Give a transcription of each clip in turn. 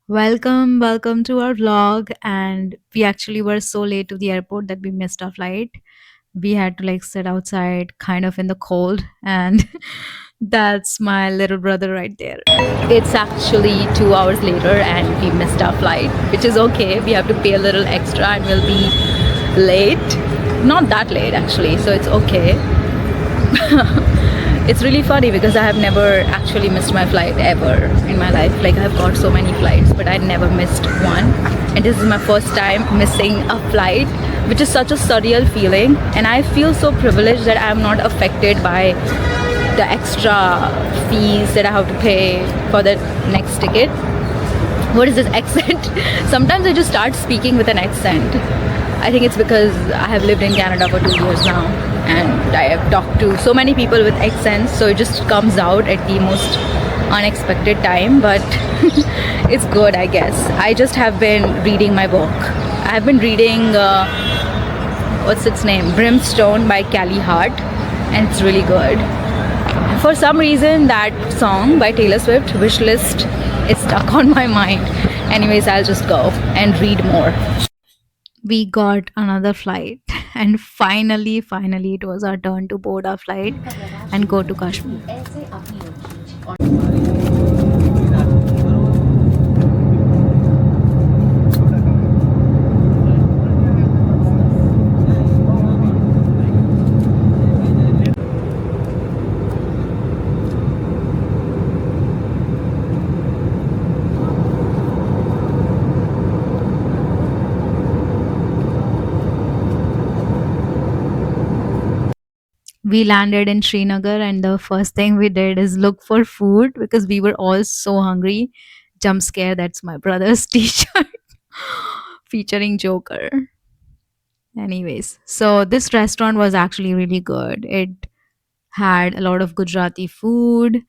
Welcome to our vlog. And we actually were so late to the airport that we missed our flight. We had to like sit outside kind of in the cold, and that's my little brother right there. It's actually 2 hours later, and we missed our flight, which is okay. We have to pay a little extra, and we'll be late. Not that late actually, so it's okay. It's really funny because I have never actually missed my flight ever in my life. Like I've got so many flights, but I never missed one. And this is my first time missing a flight, which is such a surreal feeling. And I feel so privileged that I'm not affected by the extra fees that I have to pay for the next ticket. What is this accent? Sometimes I just start speaking with an accent. I think it's because I have lived in Canada for 2 years now, and I have talked to so many people with accents, so it just comes out at the most unexpected time. But it's good, I guess. I just have been reading my book. I have been reading what's its name? Brimstone by Callie Hart, and it's really good. For some reason, that song by Taylor Swift, Wishlist, is stuck on my mind. Anyways, I'll just go and read more. We got another flight, and finally it was our turn to board our flight and go to Kashmir. We landed in Srinagar, and the first thing we did is look for food because we were all so hungry. Jump scare, that's my brother's t-shirt featuring Joker. Anyways, so this restaurant was actually really good. It had a lot of Gujarati food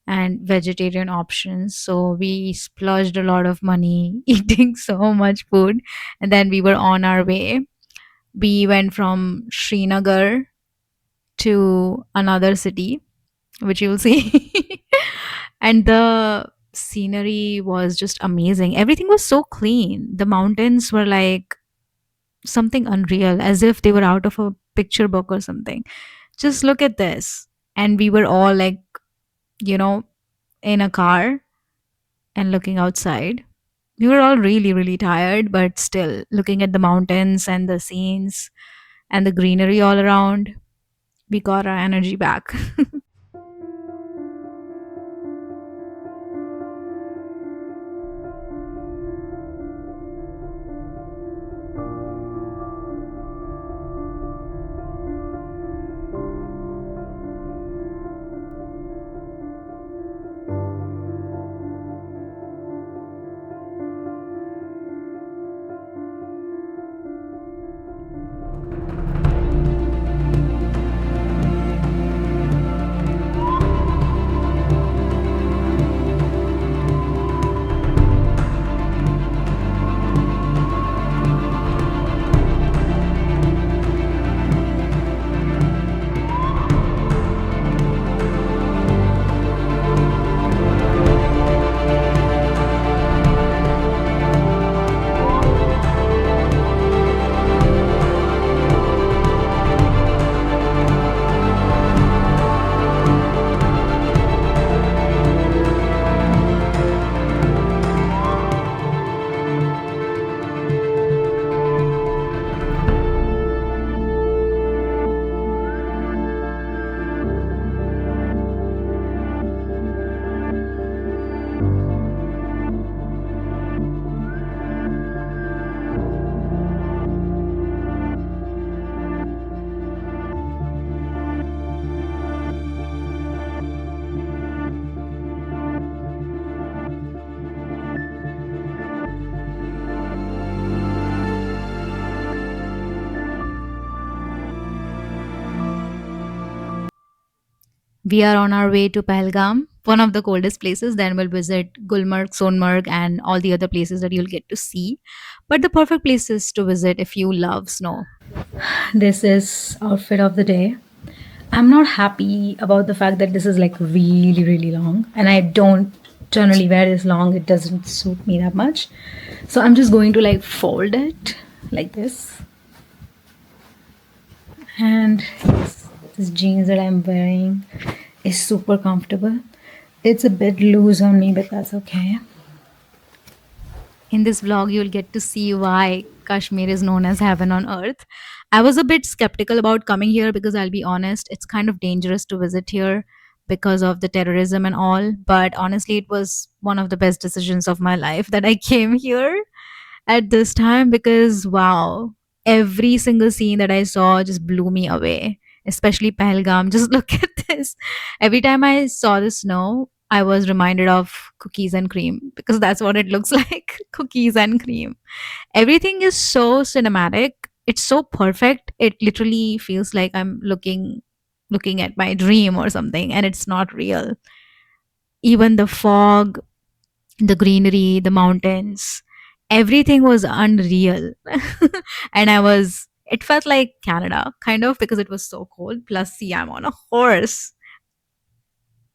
and vegetarian options. So we splurged a lot of money eating so much food. And then we were on our way. We went from Srinagar to another city, which you'll see. And the scenery was just amazing. Everything was so clean. The mountains were like something unreal, as if they were out of a picture book or something. Just look at this. And we were all like, you know, in a car and looking outside. We were all really tired, but still looking at the mountains and the scenes and the greenery all around, we got our energy back. We are on our way to Pahalgam, one of the coldest places. Then we'll visit Gulmarg, Sonmarg, and all the other places that you'll get to see. But the perfect places to visit if you love snow. This is outfit of the day. I'm not happy about the fact that this is like really long, and I don't generally wear this long, it doesn't suit me that much. So I'm just going to like fold it like this. And yes, this jeans that I'm wearing is super comfortable. It's a bit loose on me, but that's okay. In this vlog, you'll get to see why Kashmir is known as heaven on earth. I was a bit skeptical about coming here because I'll be honest, it's kind of dangerous to visit here because of the terrorism and all. But honestly, it was one of the best decisions of my life that I came here at this time because wow, every single scene that I saw just blew me away, especially Pahalgam. Just look at this. Every time I saw the snow, I was reminded of cookies and cream because that's what it looks like, cookies and cream. Everything is so cinematic. It's so perfect. It literally feels like I'm looking at my dream or something and it's not real. Even the fog, the greenery, the mountains, everything was unreal. And it felt like Canada, kind of, because it was so cold. Plus, see, I'm on a horse.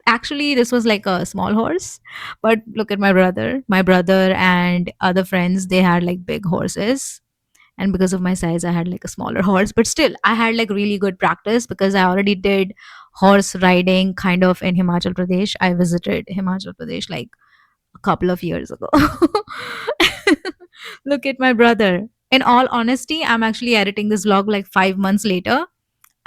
Actually, this was like a small horse, but look at my brother. My brother and other friends, they had like big horses. And because of my size, I had like a smaller horse. But still, I had like really good practice because I already did horse riding kind of in Himachal Pradesh. I visited Himachal Pradesh like a couple of years ago. Look at my brother. In all honesty, I'm actually editing this vlog like 5 months later.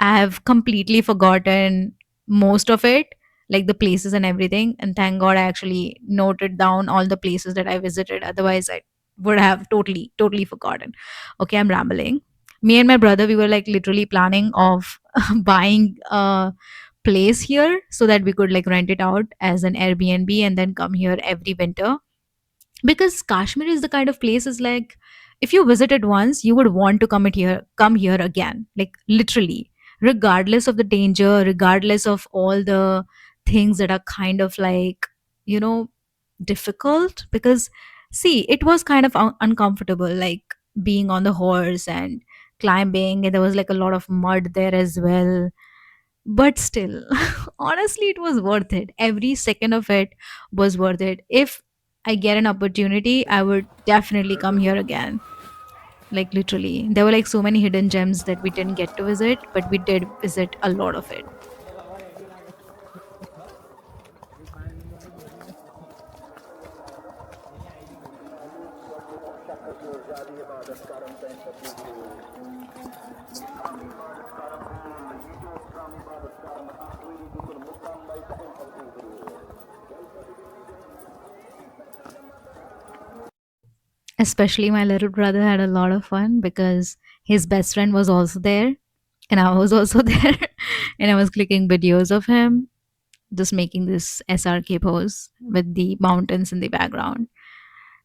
I have completely forgotten most of it, like the places and everything. And thank God I actually noted down all the places that I visited. Otherwise, I would have totally forgotten. Okay, I'm rambling. Me and my brother, we were like literally planning of buying a place here so that we could like rent it out as an Airbnb and then come here every winter because Kashmir is the kind of place is like if you visit it once, you would want to come here again, like literally, regardless of the danger, regardless of all the things that are kind of like you know difficult. Because see, it was kind of uncomfortable, like being on the horse and climbing, and there was like a lot of mud there as well. But still, honestly, it was worth it. Every second of it was worth it. If I get an opportunity, I would definitely come here again. Like literally, there were like so many hidden gems that we didn't get to visit, but we did visit a lot of it. Especially my little brother had a lot of fun because his best friend was also there and I was also there and I was clicking videos of him just making this SRK pose with the mountains in the background.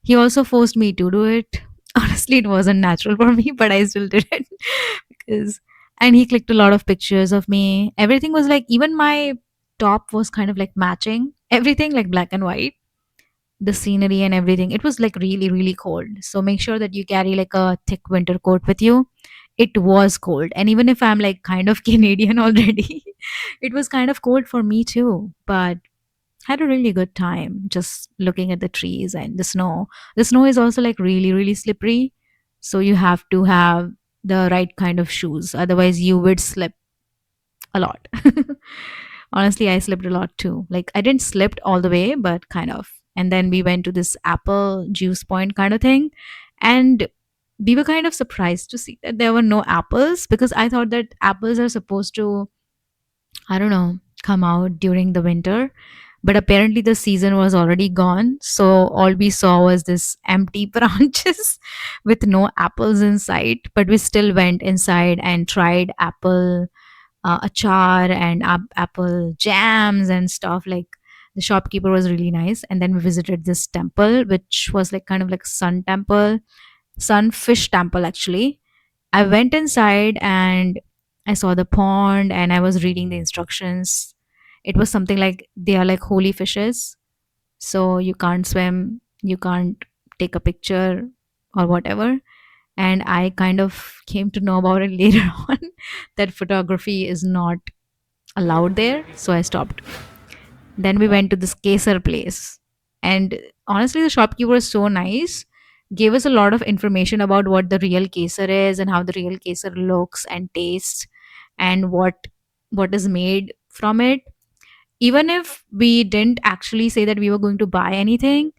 He also forced me to do it. Honestly, it wasn't natural for me, but I still did it because and he clicked a lot of pictures of me. Everything was like even my top was kind of like matching. Everything like black and white. The scenery and everything. It was like really cold. So make sure that you carry like a thick winter coat with you. It was cold. And even if I'm like kind of Canadian already, it was kind of cold for me too. But had a really good time just looking at the trees and the snow. The snow is also like really slippery. So you have to have the right kind of shoes. Otherwise, you would slip a lot. Honestly, I slipped a lot too. Like, I didn't slip all the way, but kind of. And then we went to this apple juice point kind of thing. And we were kind of surprised to see that there were no apples because I thought that apples are supposed to I don't know, come out during the winter. But apparently the season was already gone. So all we saw was this empty branches with no apples in sight. But we still went inside and tried apple achar and apple jams and stuff. Like the shopkeeper was really nice. And then we visited this temple, which was like kind of like sun temple, sunfish temple actually. I went inside and I saw the pond and I was reading the instructions. It was something like they are like holy fishes. So you can't swim, you can't take a picture or whatever. And I kind of came to know about it later on that photography is not allowed there. So I stopped. Then we went to this kesar place. And honestly, the shopkeeper was so nice, gave us a lot of information about what the real kesar is and how the real kesar looks and tastes, and what is made from it. Even if we didn't actually say that we were going to buy anything,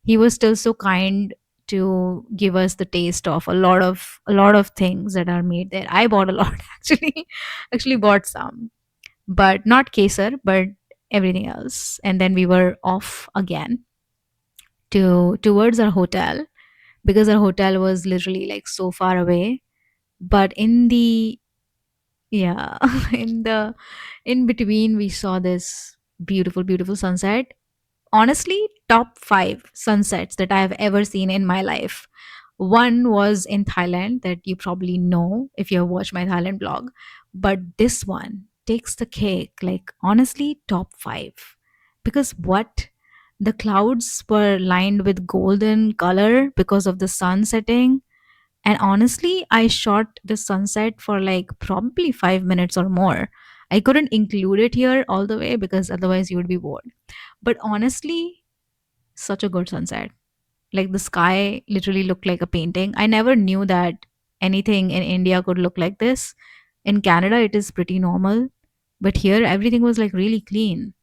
he was still so kind to give us the taste of a lot of things that are made there. I bought a lot actually bought some, but not kesar, but everything else. And then we were off again towards our hotel, because our hotel was literally like so far away. But in the yeah, in between we saw this beautiful sunset. Honestly, top 5 sunsets that I have ever seen in my life. One was in Thailand, that you probably know if you have watched my Thailand blog, but this one takes the cake. Like, honestly, top 5. Because what? The clouds were lined with golden color because of the sun setting. And honestly, I shot the sunset for like probably 5 minutes or more. I couldn't include it here all the way because otherwise you would be bored. But honestly, such a good sunset. Like the sky literally looked like a painting. I never knew that anything in India could look like this. In Canada, it is pretty normal, but here everything was like really clean.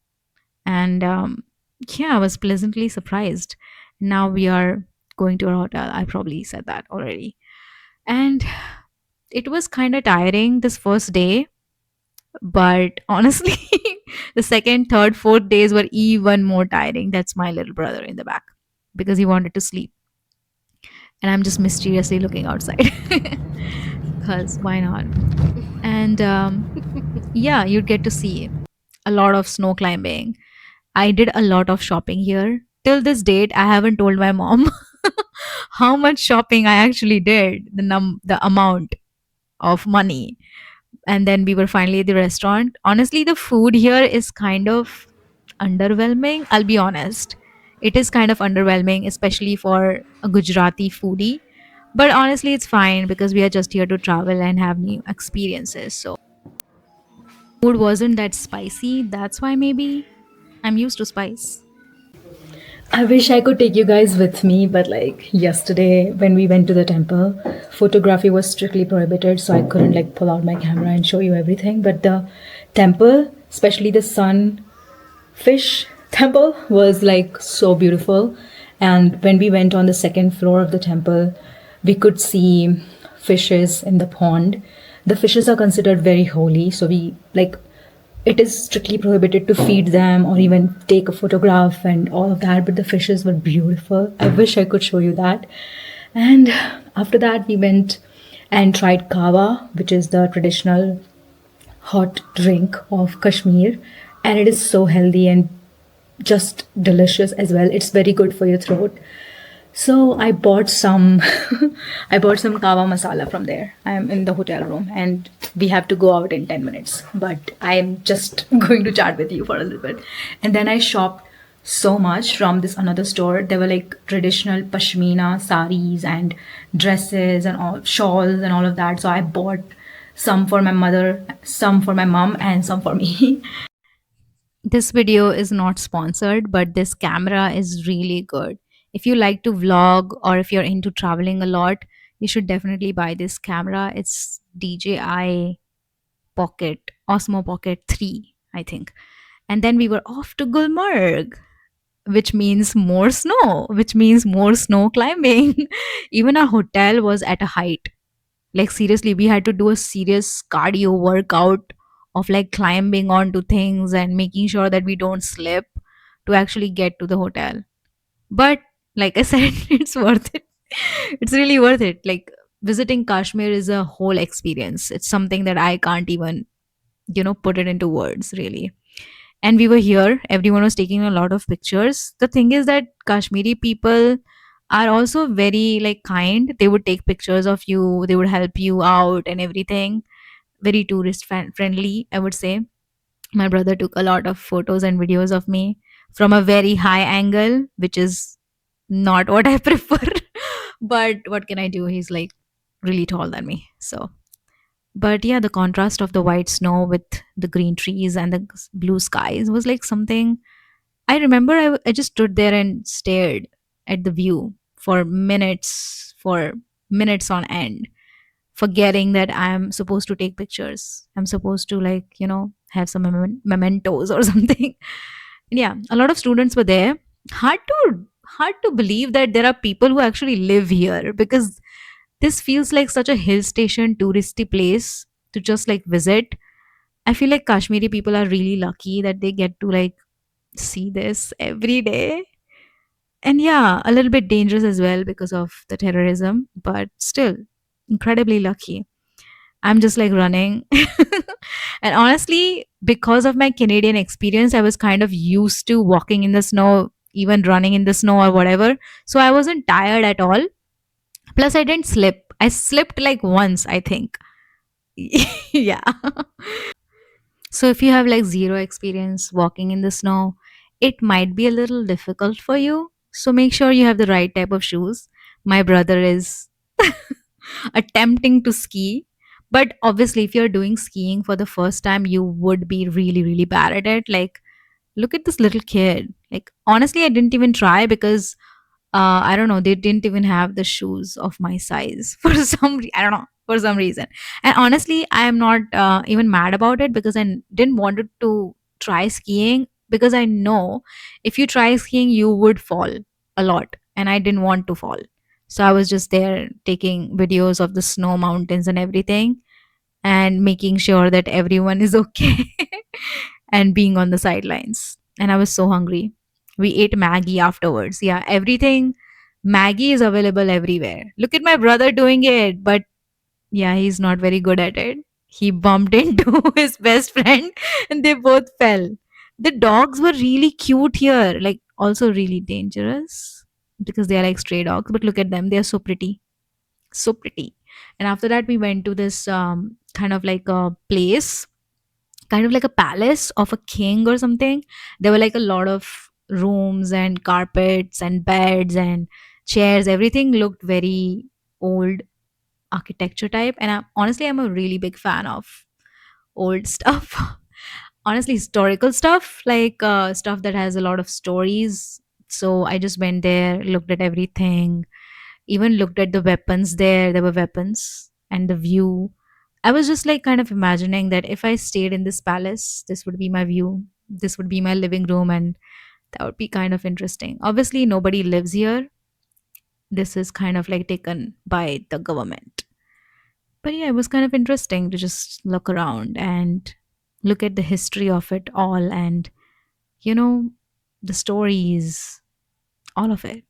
And yeah, I was pleasantly surprised. Now we are going to our hotel. I probably said that already. And it was kind of tiring this first day, but honestly, the second, third, fourth days were even more tiring. That's my little brother in the back because he wanted to sleep. And I'm just mysteriously looking outside because why not? And yeah, you'd get to see a lot of snow climbing. I did a lot of shopping here. Till this date, I haven't told my mom how much shopping I actually did, the amount of money. And then we were finally at the restaurant. Honestly, the food here is kind of underwhelming. I'll be honest. It is kind of underwhelming, especially for a Gujarati foodie. But honestly, it's fine because we are just here to travel and have new experiences. So, food wasn't that spicy. That's why maybe I'm used to spice. I wish I could take you guys with me, but like yesterday when we went to the temple, photography was strictly prohibited, so I couldn't like pull out my camera and show you everything. But the temple, especially the sun fish temple, was like so beautiful. And when we went on the second floor of the temple, we could see fishes in the pond. The fishes are considered very holy, so we like it is strictly prohibited to feed them or even take a photograph and all of that, but the fishes were beautiful. I wish I could show you that. And after that we went and tried kawa, which is the traditional hot drink of Kashmir, and it is so healthy and just delicious as well. It's very good for your throat. So I bought some I bought some kawa masala from there. I'm in the hotel room and we have to go out in 10 minutes. But I'm just going to chat with you for a little bit. And then I shopped so much from this another store. There were like traditional pashmina saris and dresses and all shawls and all of that. So I bought some for my mother, some for my mom, and some for me. This video is not sponsored, but this camera is really good. If you like to vlog or if you're into traveling a lot, you should definitely buy this camera. It's DJI Pocket, Osmo Pocket 3, I think. And then we were off to Gulmarg, which means more snow, which means more snow climbing. Even our hotel was at a height. Like, seriously, we had to do a serious cardio workout of like climbing onto things and making sure that we don't slip to actually get to the hotel. But like I said, it's worth it. It's really worth it. Like, visiting Kashmir is a whole experience. It's something that I can't even, put it into words, really. And we were here, everyone was taking a lot of pictures. The thing is that Kashmiri people are also very like kind. They would take pictures of you, they would help you out and everything. Very friendly, I would say. My brother took a lot of photos and videos of me from a very high angle, which is not what I prefer. But what can I do? He's like really tall than me. So, but yeah, the contrast of the white snow with the green trees and the blue skies was like something I remember I just stood there and stared at the view for minutes on end, forgetting that I'm supposed to take pictures. I'm supposed to, like, have some mementos or something. Yeah, a lot of students were there. Hard to believe that there are people who actually live here, because this feels like such a hill station touristy place to just like visit. I feel like Kashmiri people are really lucky that they get to like see this every day. And yeah, a little bit dangerous as well because of the terrorism, but still incredibly lucky. I'm just like running. And honestly, because of my Canadian experience, I was kind of used to walking in the snow, even running in the snow or whatever. So I wasn't tired at all. Plus, I didn't slip. I slipped like once, I think. Yeah. So if you have like zero experience walking in the snow, it might be a little difficult for you. So make sure you have the right type of shoes. My brother is attempting to ski, but obviously if you're doing skiing for the first time, you would be really really bad at it. Like, look at this little kid. Like, honestly, I didn't even try because I don't know, they didn't even have the shoes of my size for I don't know, for some reason. And honestly, I am not even mad about it because didn't want to try skiing, because I know if you try skiing you would fall a lot, and I didn't want to fall. So I was just there taking videos of the snow mountains and everything, and making sure that everyone is okay, and being on the sidelines. And I was so hungry. We ate Maggie afterwards. Yeah, everything. Maggie is available everywhere. Look at my brother doing it, but yeah, he's not very good at it. He bumped into his best friend and they both fell. The dogs were really cute here, like also really dangerous because they are like stray dogs, but look at them, they are so pretty. So pretty. And after that we went to this kind of like a place, kind of like a palace of a king or something. There were like a lot of rooms and carpets and beds and chairs. Everything looked very old architecture type. And honestly, I'm a really big fan of old stuff. Honestly, historical stuff, like stuff that has a lot of stories. So I just went there, looked at everything, even looked at the weapons there. There were weapons and the view. I was just like kind of imagining that if I stayed in this palace, this would be my view. This would be my living room, and that would be kind of interesting. Obviously, nobody lives here. This is kind of like taken by the government. But yeah, it was kind of interesting to just look around and look at the history of it all, and, you know, the stories, all of it.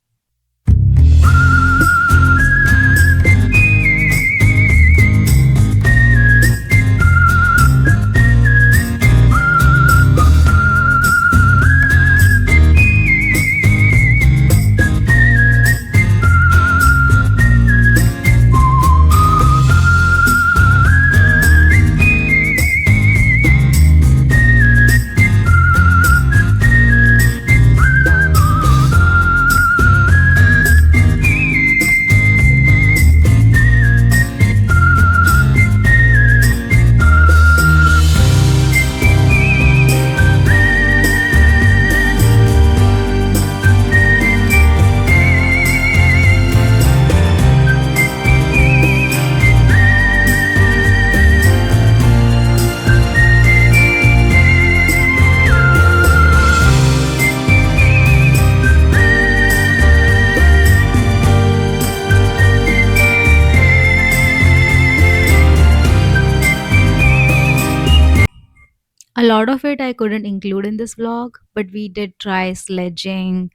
A lot of it I couldn't include in this vlog, but we did try sledging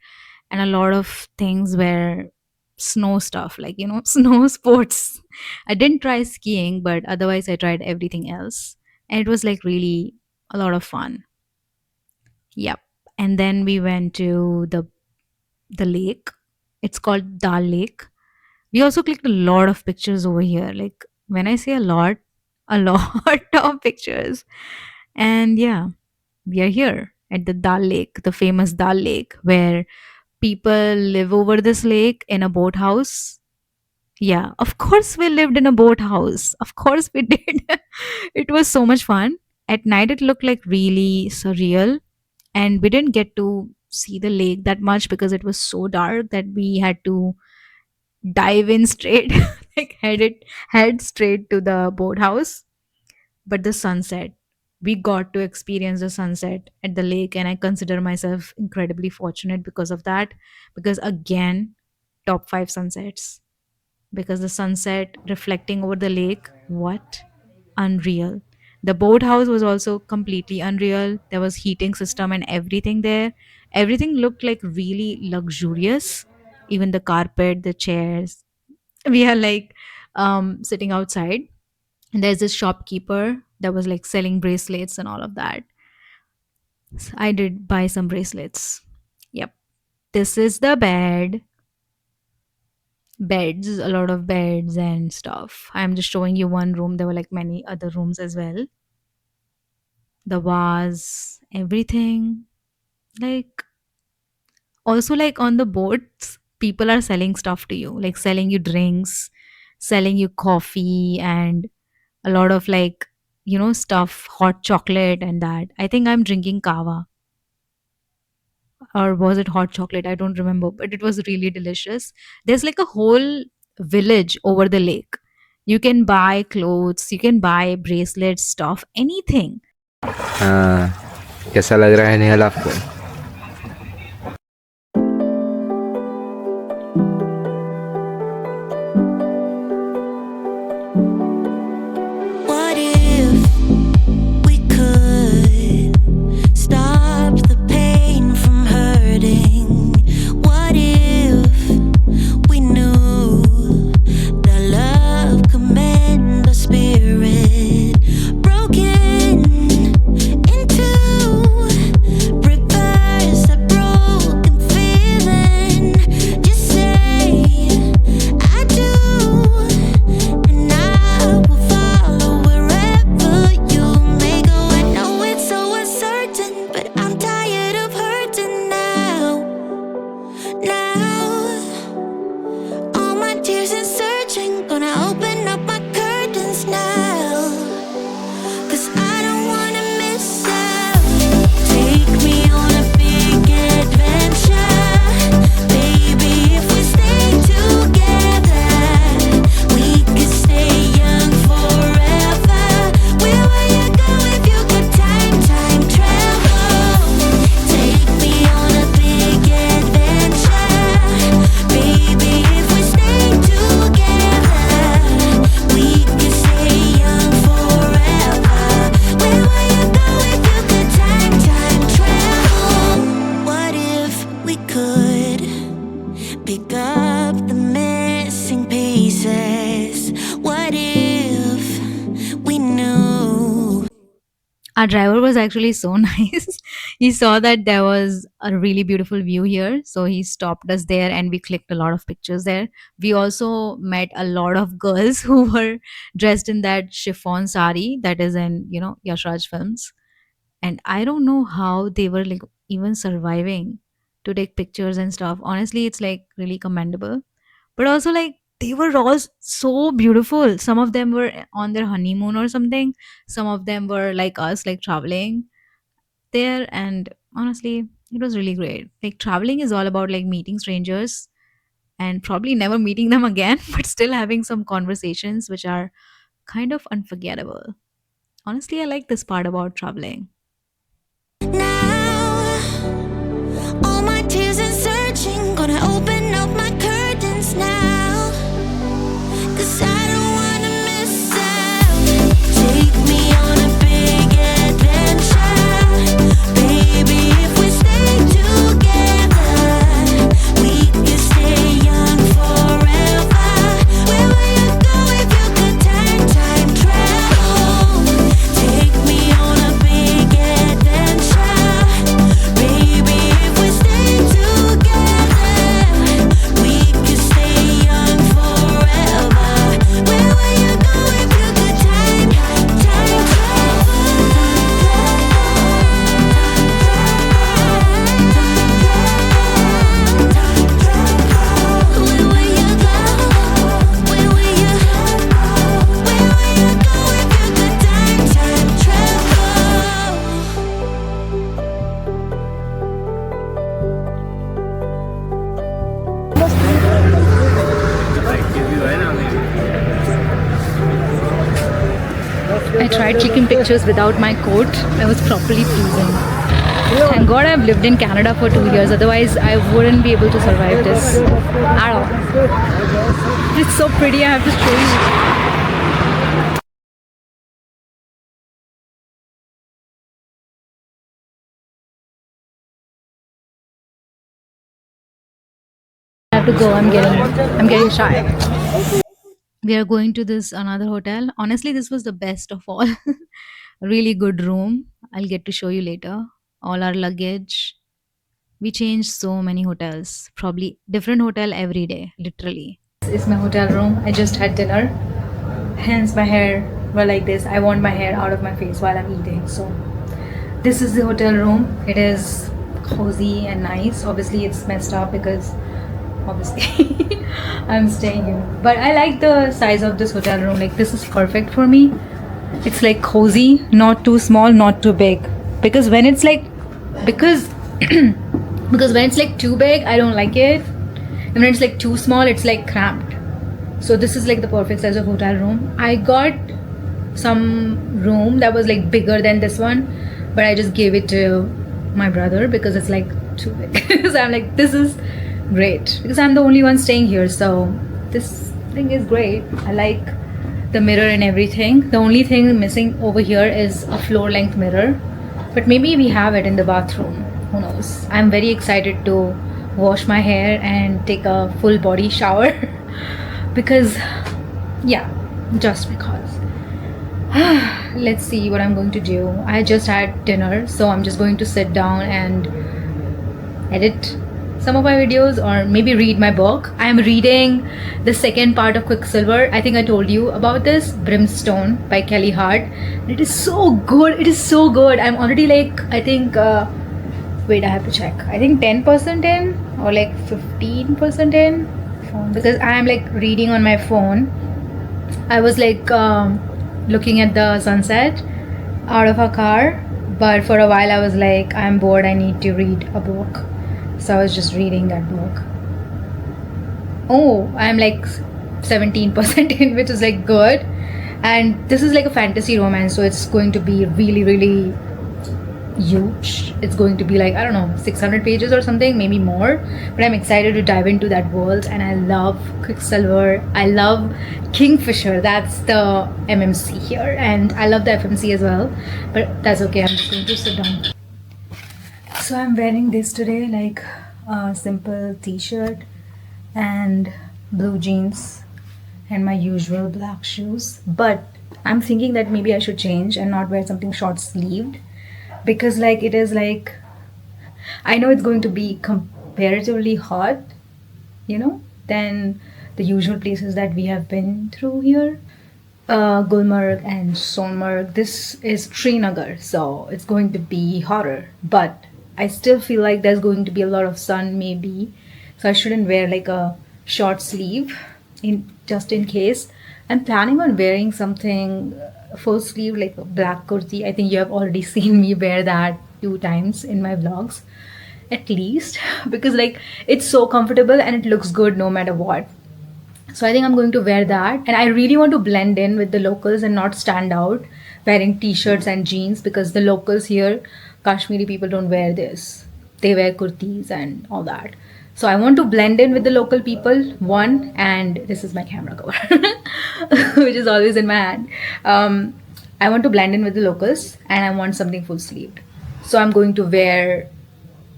and a lot of things where snow stuff, like, snow sports. I didn't try skiing, but otherwise I tried everything else. And it was like really a lot of fun. Yep. And then we went to the lake. It's called Dal Lake. We also clicked a lot of pictures over here. Like, when I say a lot of pictures. And yeah, we are here at the Dal Lake, the famous Dal Lake, where people live over this lake in a boathouse. Yeah, of course we lived in a boathouse. Of course we did. It was so much fun. At night it looked like really surreal, and we didn't get to see the lake that much because it was so dark that we had to dive in straight, like head straight to the boathouse. But the sunset, we got to experience the sunset at the lake, and I consider myself incredibly fortunate because of that. Because again, top 5 sunsets, because the sunset reflecting over the lake, what unreal. The boathouse was also completely unreal. There was heating system and everything there. Everything looked like really luxurious, even the carpet, the chairs. We are like sitting outside, and there's this shopkeeper that was like selling bracelets and all of that. I did buy some bracelets. Yep. This is the beds, a lot of beds and stuff. I'm just showing you one room. There were like many other rooms as well. The vase, everything. Like, also, like on the boats, people are selling stuff to you, like selling you drinks, selling you coffee, and a lot of like, stuff, hot chocolate and that. I think I'm drinking kawa, or was it hot chocolate? I don't remember, but it was really delicious. There's like a whole village over the lake. You can buy clothes, you can buy bracelets, stuff, anything. हाँ, कैसा लग रहा है निहाल आपको? What if we could stop the pain from hurting? What if we knew that love could mend the spirit? Broken into reverse a broken feeling. Just say I do, and I will follow wherever you may go. I know it's so uncertain, but I'm tired of hurting now. Now, all my tears and searching, gonna open up my curtains now. 'Cause I don't wanna miss out. Take me on a big adventure. Baby, if we stay together, we could stay young forever. Where will you go if you could time travel? Take me on a big adventure. Baby, if we stay together, we could stay young forever. Where will you go if you could time travel? What if we could pick up the missing pieces? What if we knew? Our driver was actually so nice. He saw that there was a really beautiful view here, so he stopped us there and we clicked a lot of pictures there. We also met a lot of girls who were dressed in that chiffon sari that is in, Yashraj films. And I don't know how they were like even surviving to take pictures and stuff. Honestly, it's like really commendable. But also, like, they were all so beautiful. Some of them were on their honeymoon or something. Some of them were like us, like traveling there. And honestly, it was really great. Like, traveling is all about like meeting strangers and probably never meeting them again, but still having some conversations which are kind of unforgettable. Honestly, I like this part about traveling. Now, all my tears and searching, gonna open up my curtains now. 'Cause I don't wanna miss out. Take me on a big adventure. Baby, if we stay together, we can stay young forever. Where will you go if you could time travel? Take me on a big I tried taking pictures without my coat. I was properly freezing. Thank God I've lived in Canada for 2 years, otherwise, I wouldn't be able to survive this at all. It's so pretty, I have to show you. I have to go, I'm getting shy. We are going to this another hotel. Honestly, this was the best of all. A really good room. I'll get to show you later. All our luggage. We changed so many hotels. Probably different hotel every day, literally. This is my hotel room. I just had dinner. Hence my hair were like this. I want my hair out of my face while I'm eating. So this is the hotel room. It is cozy and nice. Obviously it's messed up because obviously I'm staying here. But I like the size of this hotel room. Like this is perfect for me. It's like cozy, not too small, not too big. Because when it's like because because when it's like too big, I don't like it. And when it's like too small, it's like cramped. So this is like the perfect size of hotel room. I got some room that was like bigger than this one, but I just gave it to my brother because it's like too big. So I'm like, this is great because I'm the only one staying here. So this thing is great. I like the mirror and everything. The only thing missing over here is a floor length mirror, but maybe we have it in the bathroom. Who knows? I'm very excited to wash my hair and take a full body shower because yeah, just because. Let's see what I'm going to do. I just had dinner, so I'm just going to sit down and edit some of my videos or maybe read my book. I am reading the second part of Quicksilver. I think I told you about this, Brimstone by Kelly Hart. It is so good. It is so good. I'm already like, I think wait, I have to check. I think 10% in or like 15% in because I am like reading on my phone. I was like looking at the sunset out of a car, but for a while I was like, I'm bored, I need to read a book. So I was just reading that book. Oh, I'm like 17% in, which is like good. And this is like a fantasy romance, so it's going to be really, really huge. It's going to be like, I don't know, 600 pages or something, maybe more. But I'm excited to dive into that world, and I love Quicksilver. I love Kingfisher. That's the MMC here, and I love the FMC as well. But that's okay. I'm just going to sit down. So I'm wearing this today, like a simple t-shirt and blue jeans and my usual black shoes. But I'm thinking that maybe I should change and not wear something short sleeved because like it is like, I know it's going to be comparatively hot, you know, than the usual places that we have been through here. Gulmarg and Sonmarg. This is Srinagar, so it's going to be hotter. But I still feel like there's going to be a lot of sun, maybe. So I shouldn't wear like a short sleeve, in just in case. I'm planning on wearing something full sleeve, like a black kurti. I think you have already seen me wear that 2 times in my vlogs, at least, because like it's so comfortable and it looks good no matter what. So I think I'm going to wear that. And I really want to blend in with the locals and not stand out wearing t-shirts and jeans because the locals here, Kashmiri people, don't wear this. They wear kurtis and all that. So I want to blend in with the local people, one, and this is my camera cover, which is always in my hand. I want to blend in with the locals and I want something full sleeved. So I'm going to wear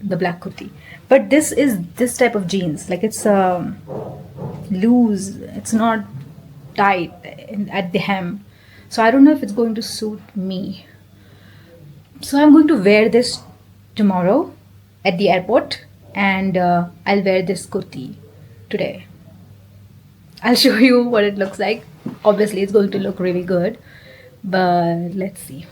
the black kurti. But this is this type of jeans. Like it's loose, it's not tight at the hem, so I don't know if it's going to suit me. So I'm going to wear this tomorrow at the airport, and I'll wear this kurti today. I'll show you what it looks like. Obviously it's going to look really good, but let's see.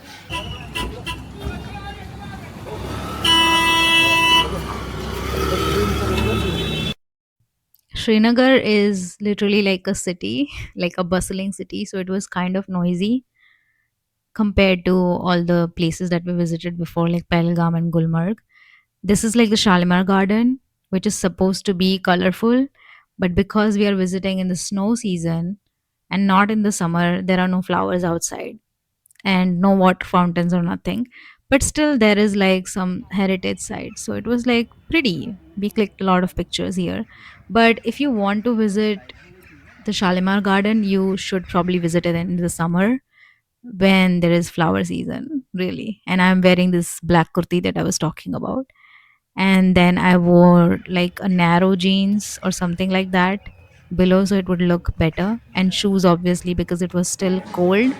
Srinagar is literally like a city, like a bustling city. So it was kind of noisy compared to all the places that we visited before, like Pahalgam and Gulmarg. This is like the Shalimar Garden, which is supposed to be colorful, but because we are visiting in the snow season and not in the summer, there are no flowers outside. and no water fountains or nothing. But still, there is like some heritage sites. So it was like pretty. We clicked a lot of pictures here. But if you want to visit the Shalimar Garden, you should probably visit it in the summer when there is flower season, really. And I'm wearing this black kurti that I was talking about. And then I wore like a narrow jeans or something like that below so it would look better, and shoes obviously because it was still cold,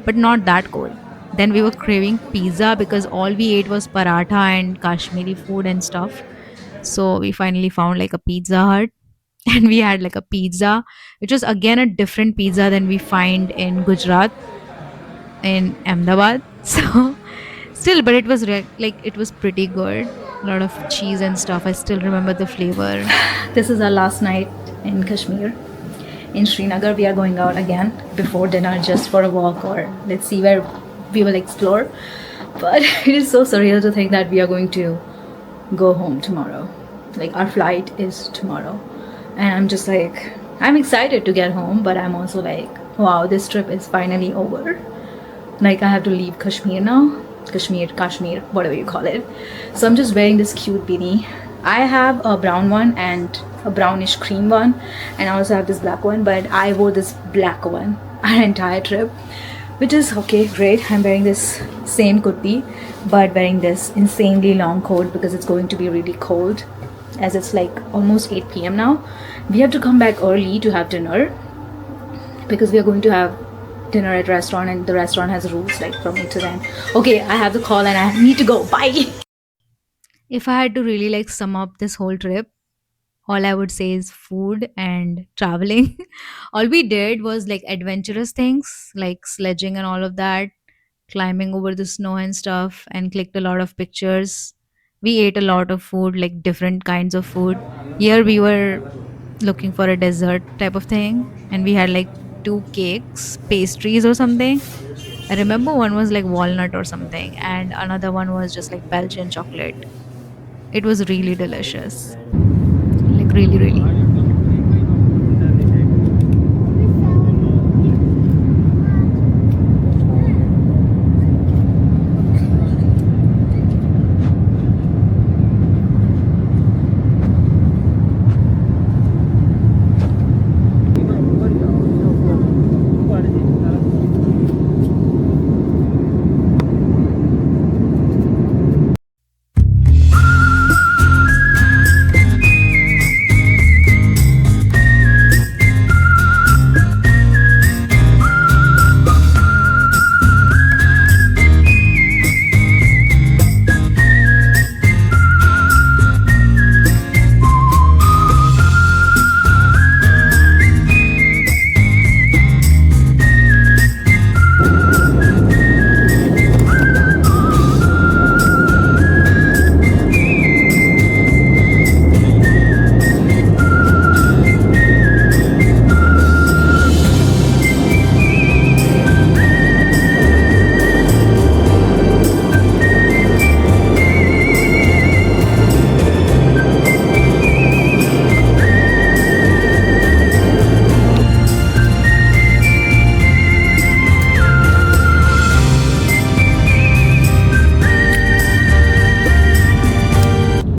but not that cold. Then we were craving pizza because all we ate was paratha and Kashmiri food and stuff. So we finally found like a Pizza Hut and we had like a pizza, which was again a different pizza than we find in Gujarat, in Ahmedabad. So still, but it was like it was pretty good. A lot of cheese and stuff. I still remember the flavor. This is our last night in Kashmir. In Srinagar, we are going out again before dinner just for a walk, or let's see where we will explore. But it is so surreal to think that we are going to go home tomorrow. Like, our flight is tomorrow. And I'm just like, I'm excited to get home, but I'm also like, wow, this trip is finally over. Like, I have to leave Kashmir now. Kashmir, whatever you call it. So I'm just wearing this cute beanie. I have a brown one and a brownish cream one, and I also have this black one, but I wore this black one our entire trip, which is okay, great. I'm wearing this same kurti, but wearing this insanely long coat because it's going to be really cold, as it's like almost 8 p.m. now. We have to come back early to have dinner because we are going to have dinner at restaurant, and the restaurant has rules like from 8 to 10. Okay, I have the call and I need to go. Bye. If I had to really like sum up this whole trip, all I would say is food and traveling. All we did was like adventurous things like sledging and all of that, climbing over the snow and stuff, and clicked a lot of pictures. We ate a lot of food, like different kinds of food. Here we were looking for a dessert type of thing, and we had like two cakes, pastries or something. I remember one was like walnut or something, and another one was just like Belgian chocolate. It was really delicious. Like, really, really.